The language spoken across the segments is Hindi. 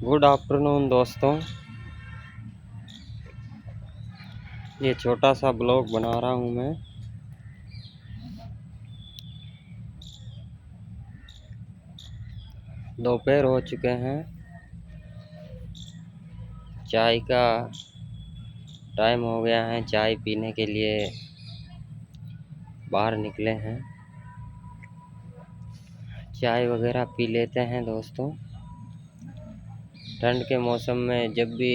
गुड आफ्टरनून दोस्तों। ये छोटा सा ब्लॉग बना रहा हूँ मैं। दोपहर हो चुके हैं, चाय का टाइम हो गया है। चाय पीने के लिए बाहर निकले हैं। चाय वगैरह पी लेते हैं दोस्तों। ठंड के मौसम में जब भी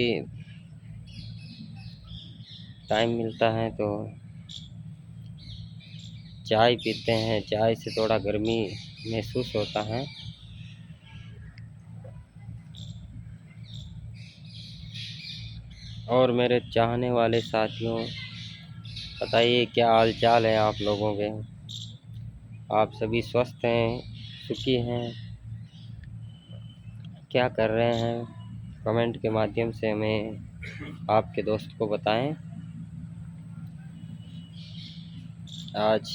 टाइम मिलता है तो चाय पीते हैं। चाय से थोड़ा गर्मी महसूस होता है। और मेरे चाहने वाले साथियों, बताइए क्या हाल चाल है आप लोगों के। आप सभी स्वस्थ हैं, सुखी हैं, क्या कर रहे हैं? कमेंट के माध्यम से हमें आपके दोस्त को बताएं। आज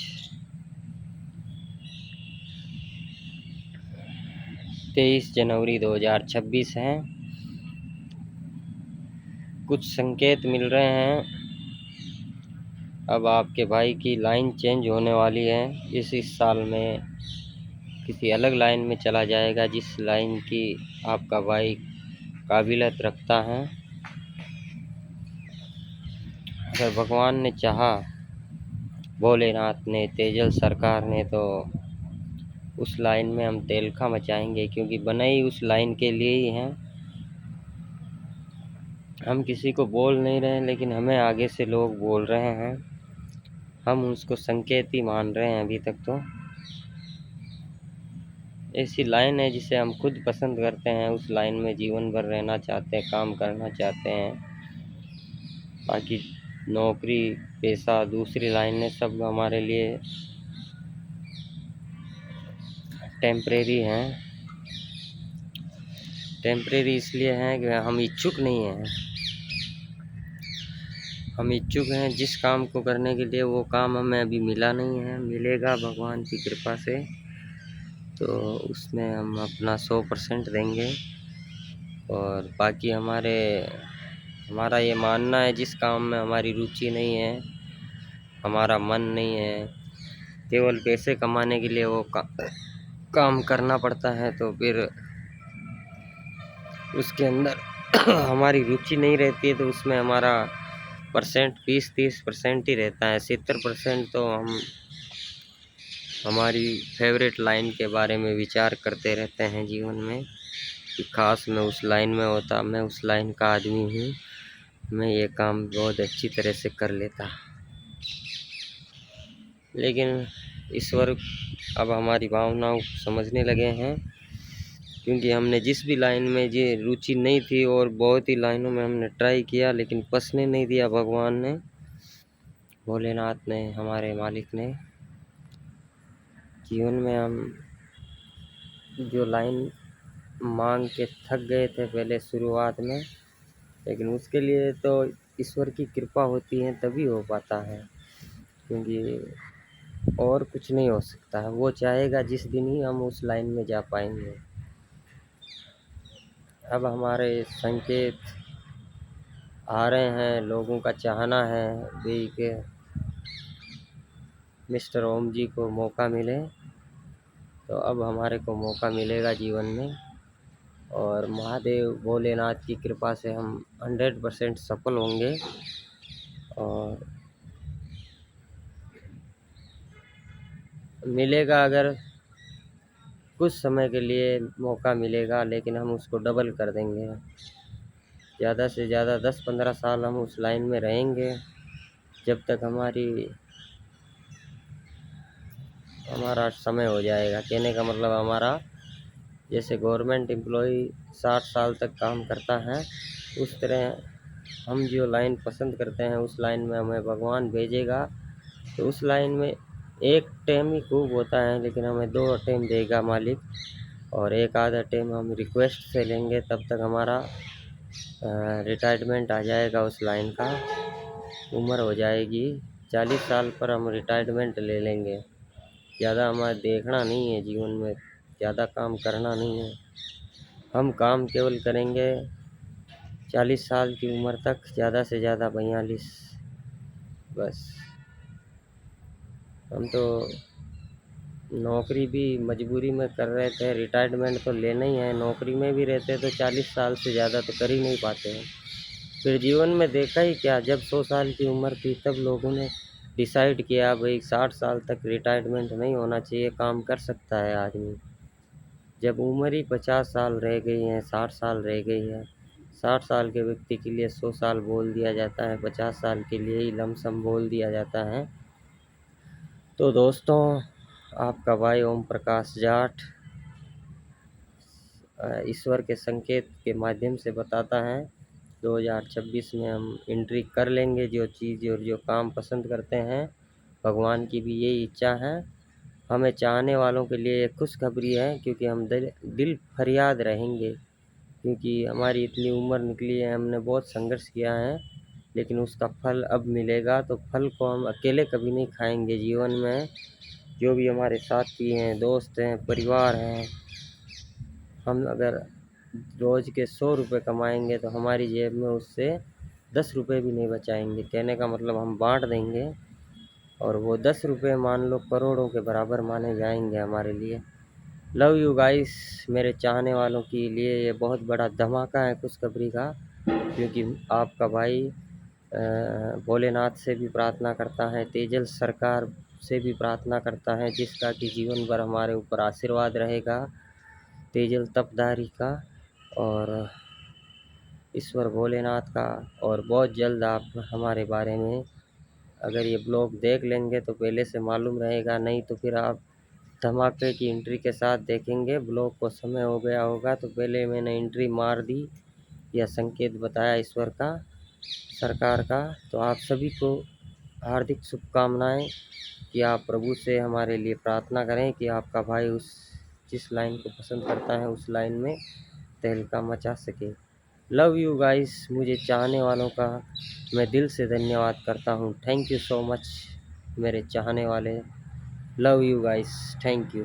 23 जनवरी 2026 है। कुछ संकेत मिल रहे हैं, अब आपके भाई की लाइन चेंज होने वाली है। इस साल में किसी अलग लाइन में चला जाएगा, जिस लाइन की आपका भाई काबिलियत रखता है। अगर भगवान ने चाहा, भोलेनाथ ने, तेजल सरकार ने, तो उस लाइन में हम तेलखा मचाएंगे, क्योंकि बने ही उस लाइन के लिए ही हैं। हम किसी को बोल नहीं रहे हैं, लेकिन हमें आगे से लोग बोल रहे हैं। हम उसको संकेत ही मान रहे हैं अभी तक। तो ऐसी लाइन है जिसे हम खुद पसंद करते हैं, उस लाइन में जीवन भर रहना चाहते हैं, काम करना चाहते हैं। बाकी नौकरी पेशा दूसरी लाइनें सब हमारे लिए टेम्परेरी हैं। टेम्परेरी इसलिए हैं कि हम इच्छुक नहीं हैं। हम इच्छुक हैं जिस काम को करने के लिए, वो काम हमें अभी मिला नहीं है। मिलेगा भगवान की कृपा से, तो उसमें हम अपना 100% देंगे। और बाकी हमारा ये मानना है, जिस काम में हमारी रुचि नहीं है, हमारा मन नहीं है, केवल पैसे कमाने के लिए वो काम करना पड़ता है, तो फिर उसके अंदर हमारी रुचि नहीं रहती है। तो उसमें हमारा परसेंट 20-30% ही रहता है। 70% तो हम हमारी फेवरेट लाइन के बारे में विचार करते रहते हैं जीवन में, कि काश मैं उस लाइन में होता, मैं उस लाइन का आदमी हूँ, मैं ये काम बहुत अच्छी तरह से कर लेता। लेकिन ईश्वर अब हमारी भावनाओं को समझने लगे हैं, क्योंकि हमने जिस भी लाइन में ये रुचि नहीं थी, और बहुत ही लाइनों में हमने ट्राई किया, लेकिन पसने नहीं दिया भगवान ने, भोलेनाथ ने, हमारे मालिक ने। जीवन में हम जो लाइन मांग के थक गए थे पहले शुरुआत में, लेकिन उसके लिए तो ईश्वर की कृपा होती है, तभी हो पाता है। क्योंकि और कुछ नहीं हो सकता है। वो चाहेगा जिस दिन ही हम उस लाइन में जा पाएंगे। अब हमारे संकेत आ रहे हैं, लोगों का चाहना है भी कि मिस्टर ओम जी को मौका मिले। तो अब हमारे को मौका मिलेगा जीवन में, और महादेव भोलेनाथ की कृपा से हम 100% सफल होंगे। और मिलेगा, अगर कुछ समय के लिए मौका मिलेगा, लेकिन हम उसको डबल कर देंगे। ज़्यादा से ज़्यादा 10-15 साल हम उस लाइन में रहेंगे, जब तक हमारा समय हो जाएगा। कहने का मतलब, हमारा जैसे गवर्नमेंट एम्प्लॉय 60 साल तक काम करता है, उस तरह हम जो लाइन पसंद करते हैं, उस लाइन में हमें भगवान भेजेगा। तो उस लाइन में एक टाइम ही खूब होता है, लेकिन हमें 2 टाइम देगा मालिक, और एक आधा टाइम हम रिक्वेस्ट से लेंगे। तब तक हमारा रिटायरमेंट आ जाएगा, उस लाइन का उम्र हो जाएगी। 40 साल पर हम रिटायरमेंट ले लेंगे। ज़्यादा हमें देखना नहीं है जीवन में, ज़्यादा काम करना नहीं है। हम काम केवल करेंगे 40 साल की उम्र तक, ज़्यादा से ज़्यादा 42, बस। हम तो नौकरी भी मजबूरी में कर रहे थे, रिटायरमेंट तो लेना ही है। नौकरी में भी रहते तो 40 साल से ज़्यादा तो कर ही नहीं पाते हैं। फिर जीवन में देखा ही क्या, जब 100 साल की उम्र थी तब लोगों ने डिसाइड किया भाई 60 साल तक रिटायरमेंट नहीं होना चाहिए, काम कर सकता है आदमी। जब उम्र ही 50 साल रह गई है, 60 साल रह गई है, 60 साल के व्यक्ति के लिए 100 साल बोल दिया जाता है, 50 साल के लिए ही लमसम बोल दिया जाता है। तो दोस्तों, आपका भाई ओम प्रकाश जाट ईश्वर के संकेत के माध्यम से बताता है 2026 में हम एंट्री कर लेंगे। जो चीज़ और जो काम पसंद करते हैं, भगवान की भी यही इच्छा है। हमें चाहने वालों के लिए एक खुशखबरी है, क्योंकि हम दिल फरियाद रहेंगे, क्योंकि हमारी इतनी उम्र निकली है, हमने बहुत संघर्ष किया है, लेकिन उसका फल अब मिलेगा। तो फल को हम अकेले कभी नहीं खाएंगे। जीवन में जो भी हमारे साथी हैं, दोस्त हैं, परिवार हैं, हम अगर रोज़ के 100 रुपये कमाएंगे तो हमारी जेब में उससे 10 रुपये भी नहीं बचाएंगे। कहने का मतलब हम बांट देंगे, और वो 10 रुपये मान लो करोड़ों के बराबर माने जाएंगे हमारे लिए। Love you guys. मेरे चाहने वालों के लिए ये बहुत बड़ा धमाका है खुशखबरी का, क्योंकि आपका भाई भोलेनाथ से भी प्रार्थना करता है, तेजल सरकार से भी प्रार्थना करता है, जिसका कि जीवन भर हमारे ऊपर आशीर्वाद रहेगा, तेजल तपधारी का और ईश्वर भोलेनाथ का। और बहुत जल्द आप हमारे बारे में अगर ये ब्लॉग देख लेंगे तो पहले से मालूम रहेगा, नहीं तो फिर आप धमाके की एंट्री के साथ देखेंगे। ब्लॉग को समय हो गया होगा तो पहले मैंने एंट्री मार दी, यह संकेत बताया ईश्वर का, सरकार का। तो आप सभी को हार्दिक शुभकामनाएं कि आप प्रभु से हमारे लिए प्रार्थना करें कि आपका भाई उस जिस लाइन को पसंद करता है उस लाइन में तहलका मचा सके। Love you guys. मुझे चाहने वालों का मैं दिल से धन्यवाद करता हूँ। थैंक यू सो मच मेरे चाहने वाले। Love you guys, thank you.